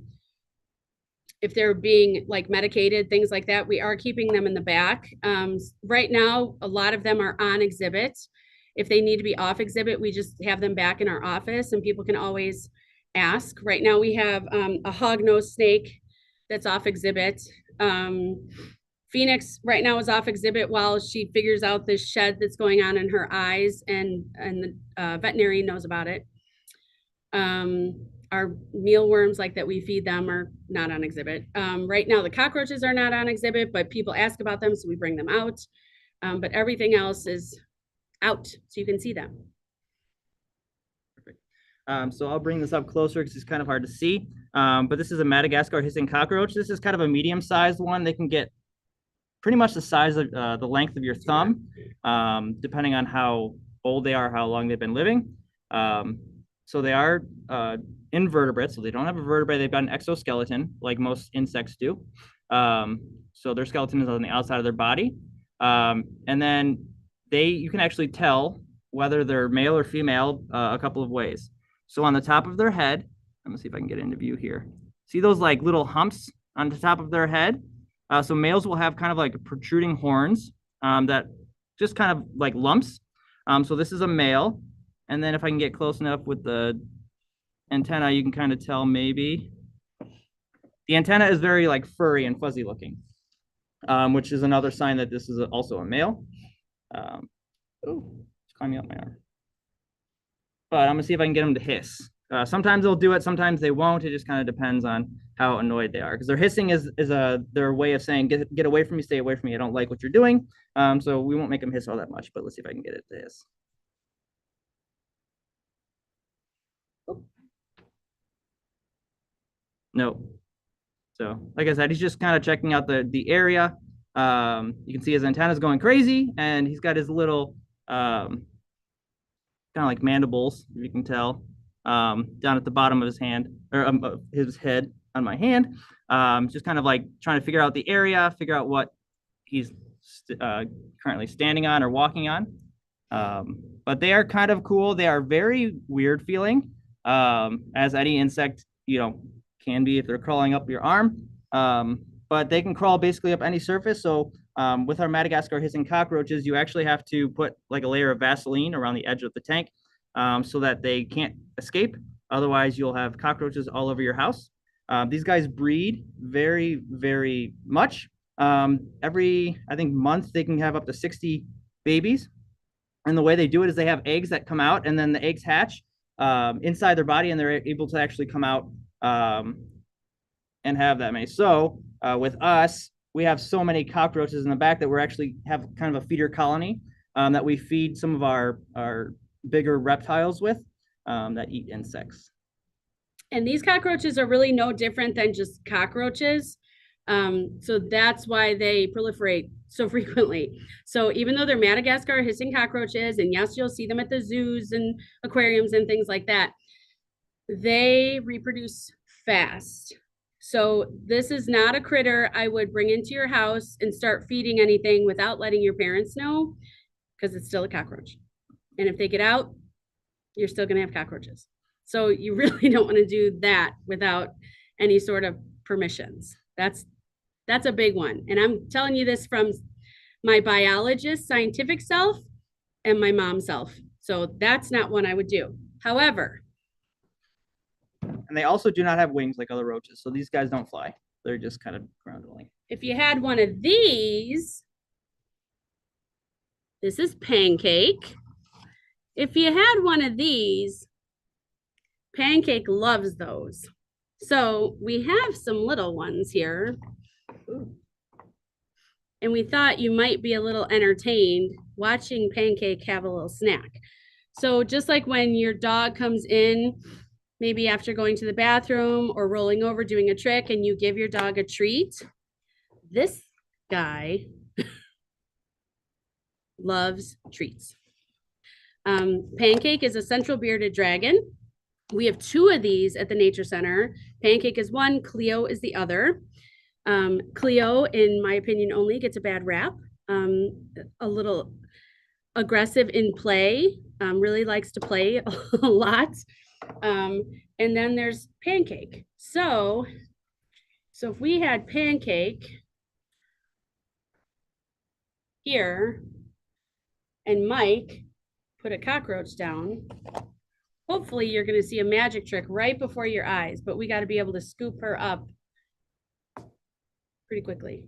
if they're being like medicated, things like that, we are keeping them in the back. Right now, a lot of them are on exhibit. If they need to be off exhibit, we just have them back in our office and people can always ask. Right now we have a hog-nosed snake that's off exhibit. Phoenix right now is off exhibit while she figures out this shed that's going on in her eyes, and the veterinarian knows about it. Our mealworms like that we feed them are not on exhibit. Right now the cockroaches are not on exhibit, but people ask about them, so we bring them out. But everything else is out, so you can see them. Perfect. So I'll bring this up closer because it's kind of hard to see. But this is a Madagascar hissing cockroach. This is kind of a medium-sized one. They can get pretty much the size of the length of your thumb, depending on how old they are, how long they've been living. So they are invertebrates, so they don't have a vertebrae. They've got an exoskeleton like most insects do. So their skeleton is on the outside of their body. And then you can actually tell whether they're male or female a couple of ways. So on the top of their head, let me see if I can get into view here. See those like little humps on the top of their head? So males will have kind of like protruding horns that just kind of like lumps. So this is a male. And then if I can get close enough with the antenna, you can kind of tell maybe. The antenna is very like furry and fuzzy looking, which is another sign that this is also a male. Oh, it's climbing up my arm. But I'm gonna see if I can get them to hiss. Sometimes they'll do it, sometimes they won't. It just kind of depends on how annoyed they are, because their hissing is their way of saying, get away from me, stay away from me. I don't like what you're doing. So we won't make them hiss all that much, but let's see if I can get it to hiss. Nope. So, like I said, he's just kind of checking out the area. You can see his antenna's going crazy, and he's got his little kind of like mandibles, if you can tell, down at the bottom of his hand or his head on my hand. Just kind of like trying to figure out the area, figure out what he's currently standing on or walking on. But they are kind of cool. They are very weird feeling, as any insect, can be if they're crawling up your arm. But they can crawl basically up any surface. So with our Madagascar hissing cockroaches, you actually have to put like a layer of Vaseline around the edge of the tank so that they can't escape. Otherwise, you'll have cockroaches all over your house. These guys breed very, very much. Every, I think, month, they can have up to 60 babies. And the way they do it is they have eggs that come out, and then the eggs hatch inside their body, and they're able to actually come out and have that many. So with us, we have so many cockroaches in the back that we're actually have kind of a feeder colony that we feed some of our bigger reptiles with that eat insects. And these cockroaches are really no different than just cockroaches. So that's why they proliferate so frequently. So even though they're Madagascar hissing cockroaches, and yes, you'll see them at the zoos and aquariums and things like that, they reproduce fast. So this is not a critter I would bring into your house and start feeding anything without letting your parents know, because it's still a cockroach. And if they get out, you're still going to have cockroaches. So you really don't want to do that without any sort of permissions. That's a big one. And I'm telling you this from my biologist, scientific self, and my mom self. So that's not one I would do. However, and they also do not have wings like other roaches. So these guys don't fly. They're just kind of ground dwelling. if you had one of these, this is Pancake. If you had one of these, Pancake loves those. So we have some little ones here. Ooh. And we thought you might be a little entertained watching Pancake have a little snack. So just like when your dog comes in, maybe after going to the bathroom or rolling over doing a trick, and you give your dog a treat, this guy loves treats. Pancake is a central bearded dragon. We have two of these at the Nature Center. Pancake is one, Cleo is the other. Cleo, in my opinion, only gets a bad rap. A little aggressive in play, really likes to play a lot. And then there's Pancake. So if we had Pancake here and Mike put a cockroach down, hopefully you're going to see a magic trick right before your eyes, but we got to be able to scoop her up pretty quickly.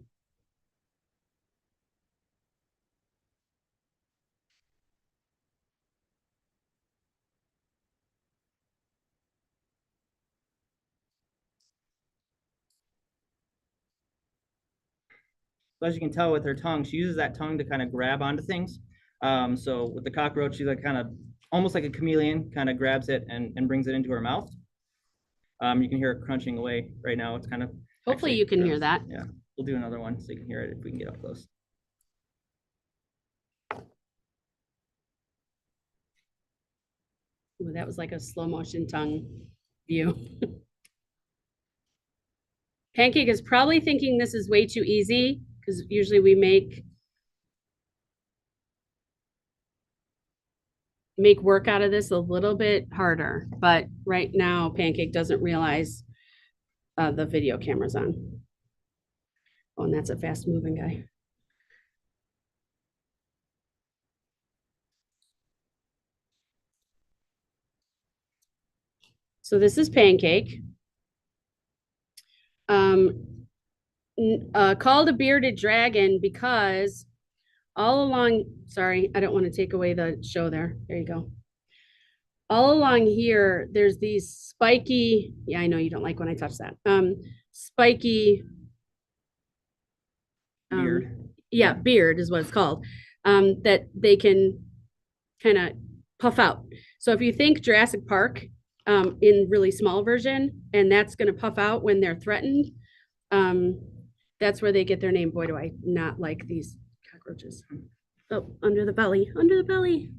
So as you can tell with her tongue, she uses that tongue to kind of grab onto things. So with the cockroach, she's like kind of almost like a chameleon, kind of grabs it and brings it into her mouth. You can hear it crunching away right now. It's kind of Hopefully actually you can gross. hear that. Yeah, we'll do another one so you can hear it if we can get up close. Ooh, that was like a slow motion tongue view. Pancake is probably thinking this is way too easy, because usually we make work out of this a little bit harder, but right now Pancake doesn't realize the video camera's on. Oh, and that's a fast moving guy. So this is Pancake. Called a bearded dragon because all along, sorry, I don't want to take away the show there. There you go. All along here, there's these spiky, yeah, I know you don't like when I touch that. Spiky Beard. Yeah, beard is what it's called. That they can kind of puff out. So if you think Jurassic Park, in really small version, and that's going to puff out when they're threatened. That's where they get their name. Boy, do I not like these cockroaches. Oh, under the belly, under the belly.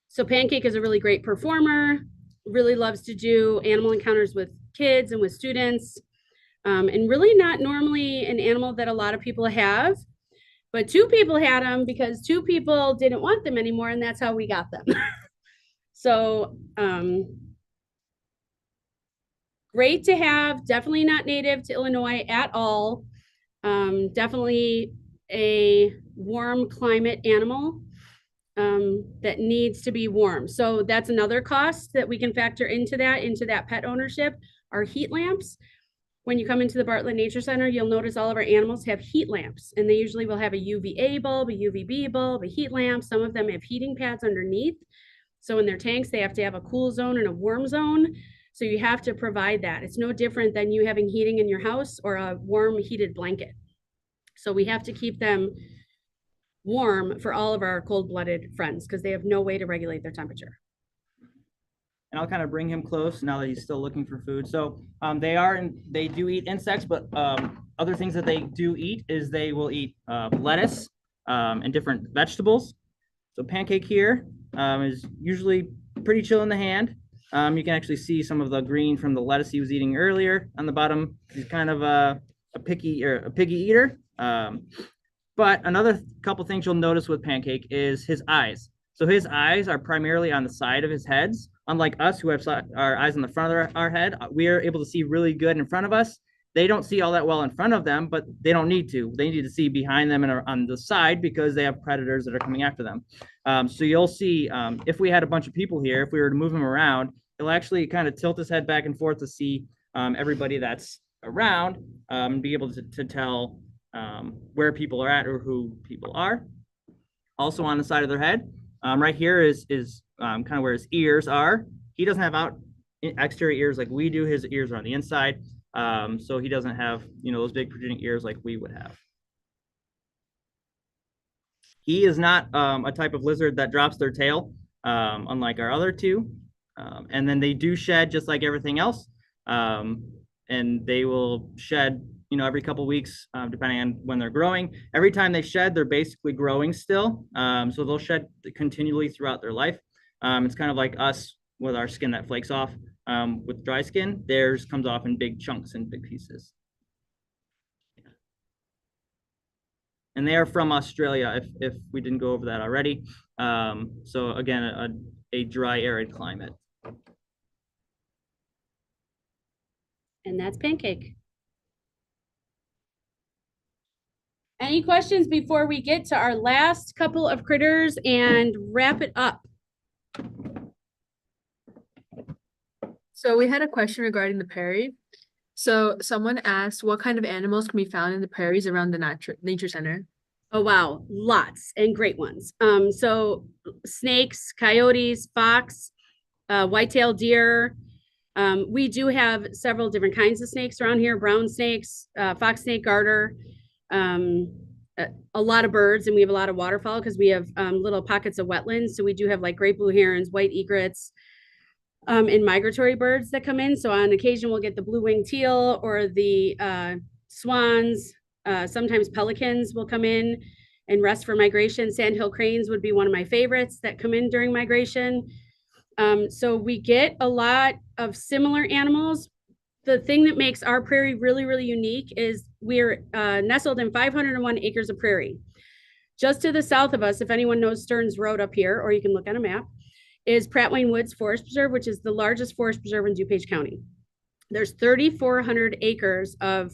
So Pancake is a really great performer, really loves to do animal encounters with kids and with students, and really not normally an animal that a lot of people have, but 2 people had them because 2 people didn't want them anymore, and that's how we got them. So great to have, definitely not native to Illinois at all. Definitely a warm climate animal that needs to be warm. So that's another cost that we can factor into that pet ownership, are heat lamps. When you come into the Bartlett Nature Center, you'll notice all of our animals have heat lamps, and they usually will have a UVA bulb, a UVB bulb, a heat lamp. Some of them have heating pads underneath. So in their tanks, they have to have a cool zone and a warm zone. So you have to provide that. It's no different than you having heating in your house or a warm heated blanket. So we have to keep them warm for all of our cold-blooded friends because they have no way to regulate their temperature. And I'll kind of bring him close now that he's still looking for food. So they do eat insects, but other things that they do eat is they will eat lettuce and different vegetables. So Pancake here is usually pretty chill in the hand. You can actually see some of the green from the lettuce he was eating earlier on the bottom. He's kind of a piggy eater. But another couple things you'll notice with Pancake is his eyes. So his eyes are primarily on the side of his heads. Unlike us who have our eyes on the front of our head, we are able to see really good in front of us. They don't see all that well in front of them, but they don't need to. They need to see behind them and on the side because they have predators that are coming after them. So you'll see if we had a bunch of people here, if we were to move him around, he'll actually kind of tilt his head back and forth to see everybody that's around and be able to tell where people are at or who people are. Also on the side of their head, right here is kind of where his ears are. He doesn't have exterior ears like we do. His ears are on the inside. So he doesn't have, those big protruding ears like we would have. He is not a type of lizard that drops their tail, unlike our other 2. And then they do shed just like everything else. And they will shed, every couple weeks, depending on when they're growing. Every time they shed, they're basically growing still. So they'll shed continually throughout their life. It's kind of like us with our skin that flakes off. With dry skin, theirs comes off in big chunks and big pieces. And they are from Australia, if we didn't go over that already. So again, a dry, arid climate. And that's Pancake. Any questions before we get to our last couple of critters and wrap it up? So we had a question regarding the prairie. So someone asked what kind of animals can be found in the prairies around the nature center? Oh, wow. Lots and great ones. So snakes, coyotes, fox, white-tailed deer. We do have several different kinds of snakes around here, brown snakes, fox snake garter, a lot of birds, and we have a lot of waterfowl because we have little pockets of wetlands. So we do have like great blue herons, white egrets, and migratory birds that come in. So on occasion, we'll get the blue-winged teal or the swans. Sometimes pelicans will come in and rest for migration. Sandhill cranes would be one of my favorites that come in during migration. So we get a lot of similar animals. The thing that makes our prairie really, really unique is we're nestled in 501 acres of prairie. Just to the south of us, if anyone knows Stearns Road up here, or you can look on a map, is Pratt Wayne Woods Forest Preserve, which is the largest forest preserve in DuPage County. There's 3,400 acres of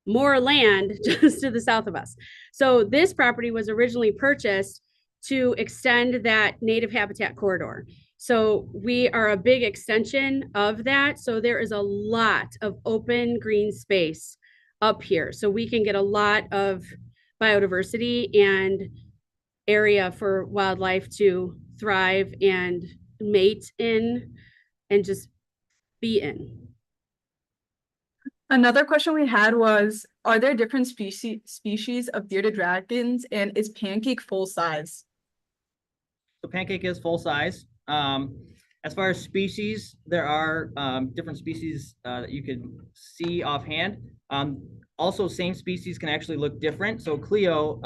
more land just to the south of us. So this property was originally purchased to extend that native habitat corridor. So we are a big extension of that. So there is a lot of open green space up here. So we can get a lot of biodiversity and area for wildlife to thrive and mate in and just be in. Another question we had was, are there different species of bearded dragons, and is Pancake full size? So pancake is full size. As far as species, there are different species that you could see offhand. Also, same species can actually look different. So Cleo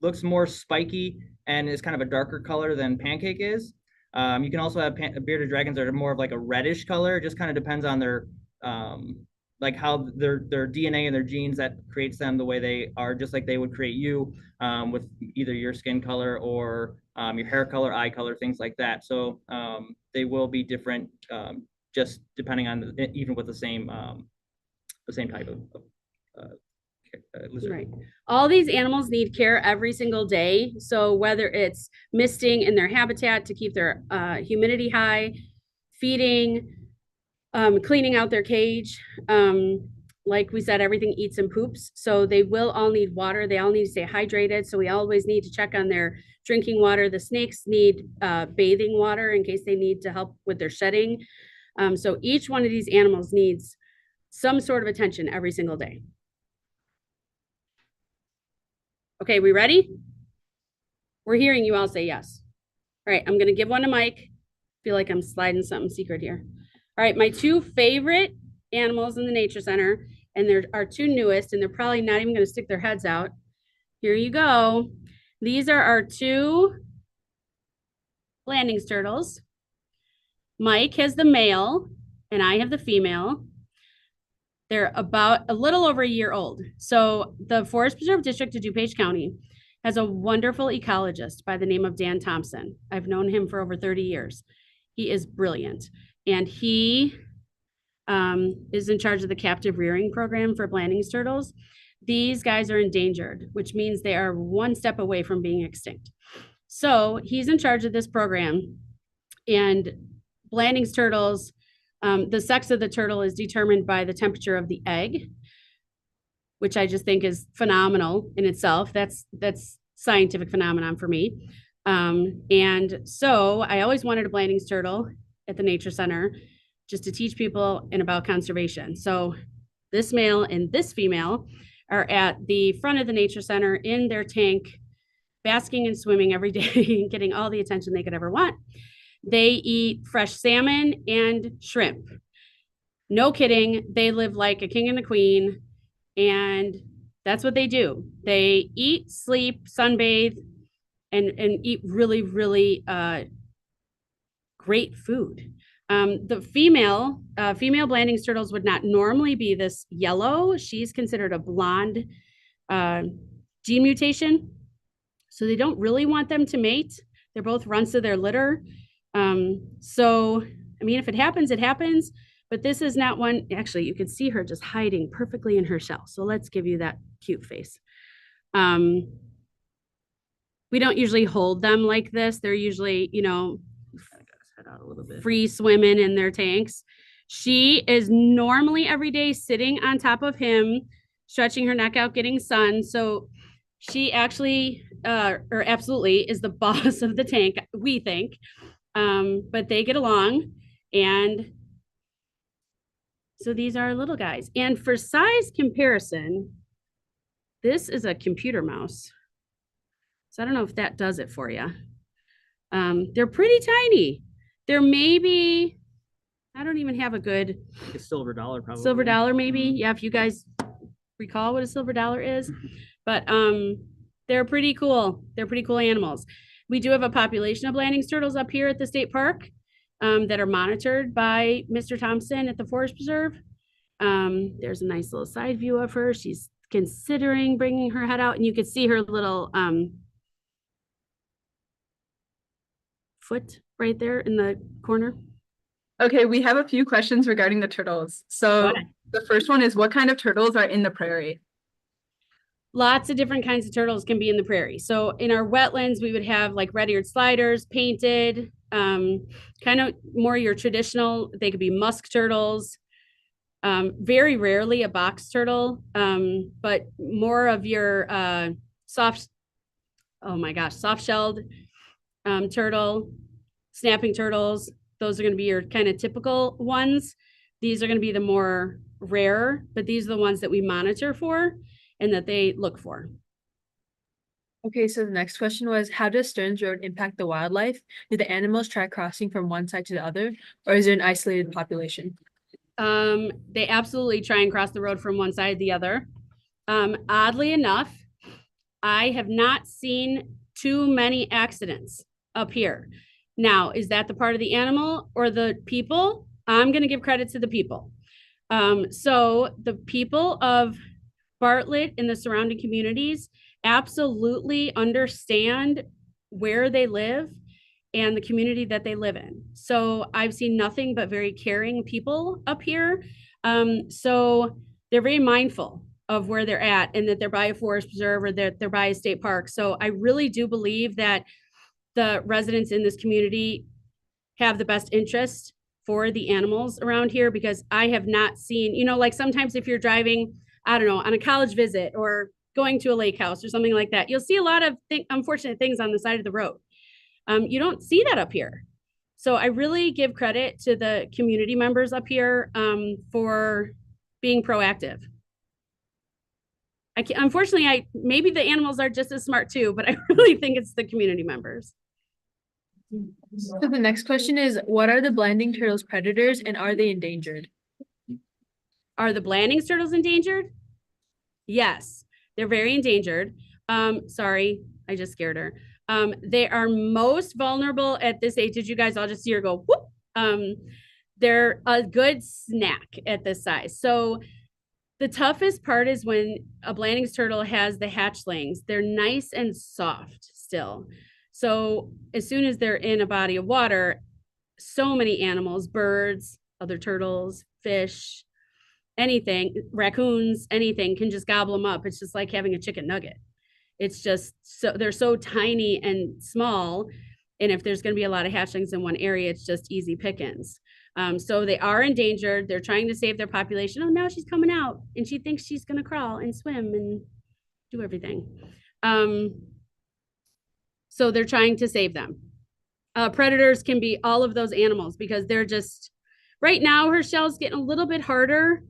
looks more spiky and is kind of a darker color than pancake is. You can also have bearded dragons that are more of like a reddish color. It just kind of depends on their like how their DNA and their genes that creates them the way they are, just like they would create you with either your skin color or your hair color, eye color, things like that. So they will be different just depending on even with the same type of lizard. Right. All these animals need care every single day. So whether it's misting in their habitat to keep their humidity high, feeding, cleaning out their cage. Like we said, everything eats and poops. So they will all need water. They all need to stay hydrated. So we always need to check on their drinking water. The snakes need bathing water in case they need to help with their shedding. So each one of these animals needs some sort of attention every single day. Okay, we ready? We're hearing you all say yes. All right, I'm gonna give one a mic. Feel like I'm sliding something secret here. All right, my two favorite animals in the Nature Center, and they're our two newest, and they're probably not even gonna stick their heads out. Here you go. These are our two Blandings turtles. Mike has the male, and I have the female. They're about a little over a year old. So the Forest Preserve District of DuPage County has a wonderful ecologist by the name of Dan Thompson. I've known him for over 30 years. He is brilliant. And he is in charge of the captive rearing program for Blandings turtles. These guys are endangered, which means they are one step away from being extinct. So he's in charge of this program. And Blandings turtles, the sex of the turtle is determined by the temperature of the egg, which I just think is phenomenal in itself. That's scientific phenomenon for me. And so I always wanted a Blandings turtle at the Nature Center just to teach people and about conservation. So this male and this female are at the front of the Nature Center in their tank, basking and swimming every day and getting all the attention they could ever want. They eat fresh salmon and shrimp. No kidding. They live like a king and a queen. And that's what they do. They eat, sleep, sunbathe, and eat really, really great food. The female Blandings turtles would not normally be this yellow. She's considered a blonde gene mutation. So they don't really want them to mate. They're both runts of their litter. So, I mean, if it happens, it happens. But this is not one, actually, you can see her just hiding perfectly in her shell. So let's give you that cute face. We don't usually hold them like this. They're usually, you know, free swimming in their tanks. She is normally every day sitting on top of him, stretching her neck out, getting sun. So she actually, or absolutely is the boss of the tank, we think. But they get along. And so these are little guys. And for size comparison, this is a computer mouse. So I don't know if that does it for you. They're pretty tiny. They're maybe, I don't even have a good A silver dollar, probably. silver dollar maybe. Yeah, if you guys recall what a silver dollar is. But they're pretty cool. They're pretty cool animals. We do have a population of Blandings turtles up here at the state park that are monitored by Mr. Thompson at the Forest Preserve. There's a nice little side view of her. She's considering bringing her head out, and you can see her little foot right there in the corner. Okay, we have a few questions regarding the turtles. So the first one is, what kind of turtles are in the prairie? Lots of different kinds of turtles can be in the prairie. So in our wetlands, we would have like red-eared sliders, painted, kind of more your traditional, they could be musk turtles, very rarely a box turtle, but more of your soft-shelled turtle, snapping turtles. Those are going to be your kind of typical ones. These are going to be the more rare, but these are the ones that we monitor for and that they look for. Okay, so the next question was, how does Stearns Road impact the wildlife? Do the animals try crossing from one side to the other, or is there an isolated population? They absolutely try and cross the road from one side to the other. Oddly enough, I have not seen too many accidents up here. Now, is that the part of the animal or the people? I'm going to give credit to the people. So the people of Bartlett and the surrounding communities absolutely understand where they live and the community that they live in. So I've seen nothing but very caring people up here. So they're very mindful of where they're at and that they're by a forest preserve or that they're by a state park. So I really do believe that the residents in this community have the best interest for the animals around here, because I have not seen, like sometimes if you're driving, I don't know, on a college visit or going to a lake house or something like that, you'll see a lot of unfortunate things on the side of the road. You don't see that up here. So I really give credit to the community members up here for being proactive. Unfortunately, maybe the animals are just as smart too, but I really think it's the community members. So the next question is, what are the blanding turtles predators and are they endangered? Are the blanding turtles endangered? Yes, they're very endangered. Sorry, I just scared her. They are most vulnerable at this age. Did you guys all just see her go whoop? They're a good snack at this size. So the toughest part is when a blandings turtle has the hatchlings. They're nice and soft still. So as soon as they're in a body of water, so many animals, birds, other turtles, fish, anything, raccoons, anything can just gobble them up. It's just like having a chicken nugget. It's just they're so tiny and small. And if there's going to be a lot of hatchlings in one area, it's just easy pickings. So they are endangered. They're trying to save their population. Oh, now she's coming out and she thinks she's going to crawl and swim and do everything. So they're trying to save them. Predators can be all of those animals because they're just, right now her shell's getting a little bit harder.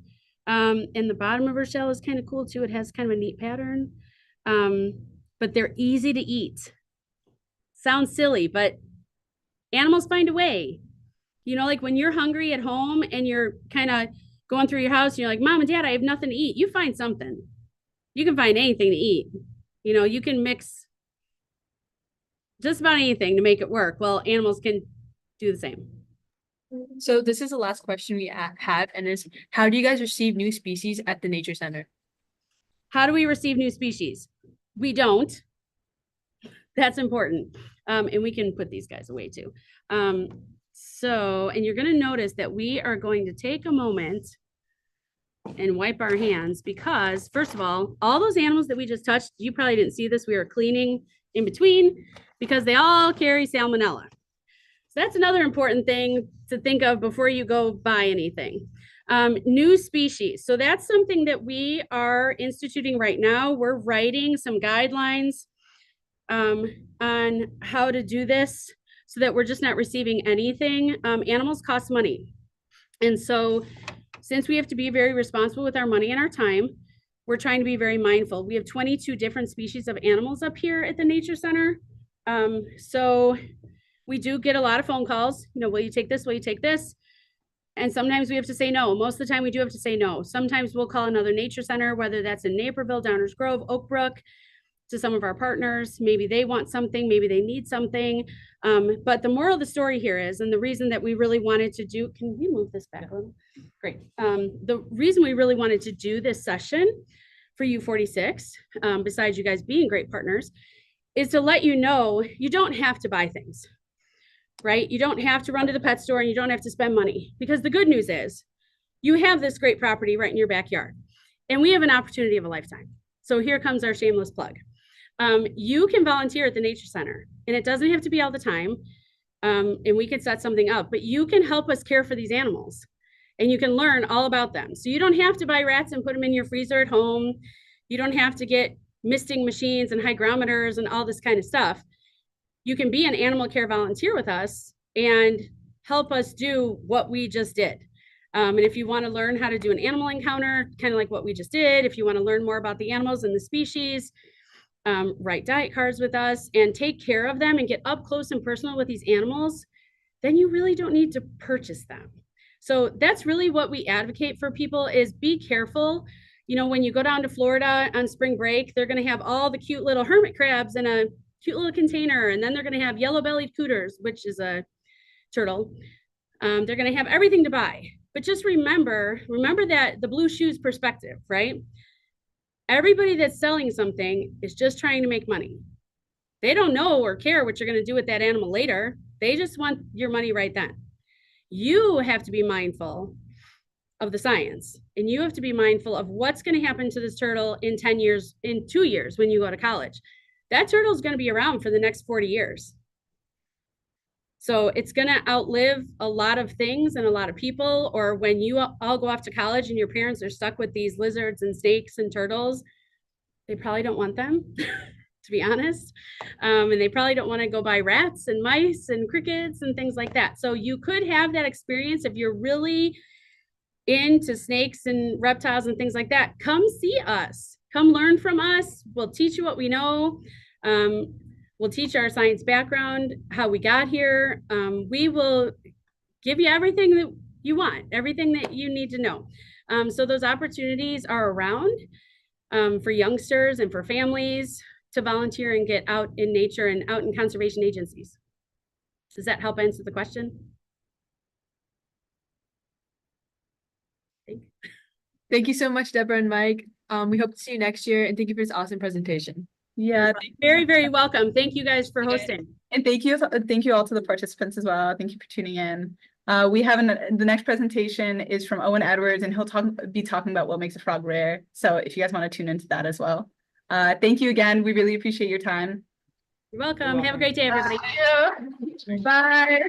And the bottom of her shell is kind of cool too. It has kind of a neat pattern. But they're easy to eat. Sounds silly, but animals find a way. Like when you're hungry at home and you're kind of going through your house and you're like, Mom and Dad, I have nothing to eat. You find something. You can find anything to eat. You can mix just about anything to make it work. Well, animals can do the same. So this is the last question we have, and is, how do you guys receive new species at the Nature Center? How do we receive new species? We don't. That's important. And we can put these guys away too. And you're going to notice that we are going to take a moment and wipe our hands because, first of all those animals that we just touched, you probably didn't see this. We were cleaning in between because they all carry salmonella. So that's another important thing to think of before you go buy anything. New species. So that's something that we are instituting right now. We're writing some guidelines on how to do this so that we're just not receiving anything. Animals cost money. And so since we have to be very responsible with our money and our time, we're trying to be very mindful. We have 22 different species of animals up here at the Nature Center. So we do get a lot of phone calls. Will you take this? Will you take this? And sometimes we have to say no. Most of the time we do have to say no. Sometimes we'll call another nature center, whether that's in Naperville, Downers Grove, Oak Brook, to some of our partners. Maybe they want something, maybe they need something. But the moral of the story here is, and the reason that we really wanted to do, can you move this back a little? Great. The reason we really wanted to do this session for U46, besides you guys being great partners, is to let you know you don't have to buy things, right? You don't have to run to the pet store and you don't have to spend money, because the good news is you have this great property right in your backyard and we have an opportunity of a lifetime. So here comes our shameless plug. You can volunteer at the Nature Center, and it doesn't have to be all the time. And we could set something up, but you can help us care for these animals and you can learn all about them. So you don't have to buy rats and put them in your freezer at home. You don't have to get misting machines and hygrometers and all this kind of stuff. You can be an animal care volunteer with us and help us do what we just did. And if you want to learn how to do an animal encounter, kind of like what we just did, if you want to learn more about the animals and the species, write diet cards with us and take care of them and get up close and personal with these animals, then you really don't need to purchase them. So that's really what we advocate for people is be careful. You know, when you go down to Florida on spring break, they're going to have all the cute little hermit crabs in a cute little container. And then they're going to have yellow-bellied cooters, which is a turtle. They're going to have everything to buy. But just remember that the blue shoes perspective, right? Everybody that's selling something is just trying to make money. They don't know or care what you're going to do with that animal later. They just want your money right then. You have to be mindful of the science, and you have to be mindful of what's going to happen to this turtle in 10 years, in 2 years when you go to college. That turtle is going to be around for the next 40 years. So it's going to outlive a lot of things and a lot of people. Or when you all go off to college and your parents are stuck with these lizards and snakes and turtles, they probably don't want them, to be honest. And they probably don't want to go buy rats and mice and crickets and things like that. So you could have that experience if you're really into snakes and reptiles and things like that. Come see us. Come learn from us. We'll teach you what we know. We'll teach our science background, how we got here. We will give you everything that you want, everything that you need to know. So those opportunities are around for youngsters and for families to volunteer and get out in nature and out in conservation agencies. Does that help answer the question? Thank you so much, Deborah and Mike. We hope to see you next year, and thank you for this awesome presentation. Yeah, Very, very welcome. Thank you guys for hosting. and thank you all to the participants as well. Thank you for tuning in. We have the next presentation is from Owen Edwards, and he'll be talking about what makes a frog rare. So if you guys want to tune into that as well. Thank you again. We really appreciate your time. You're welcome. Have a great day, everybody. Bye.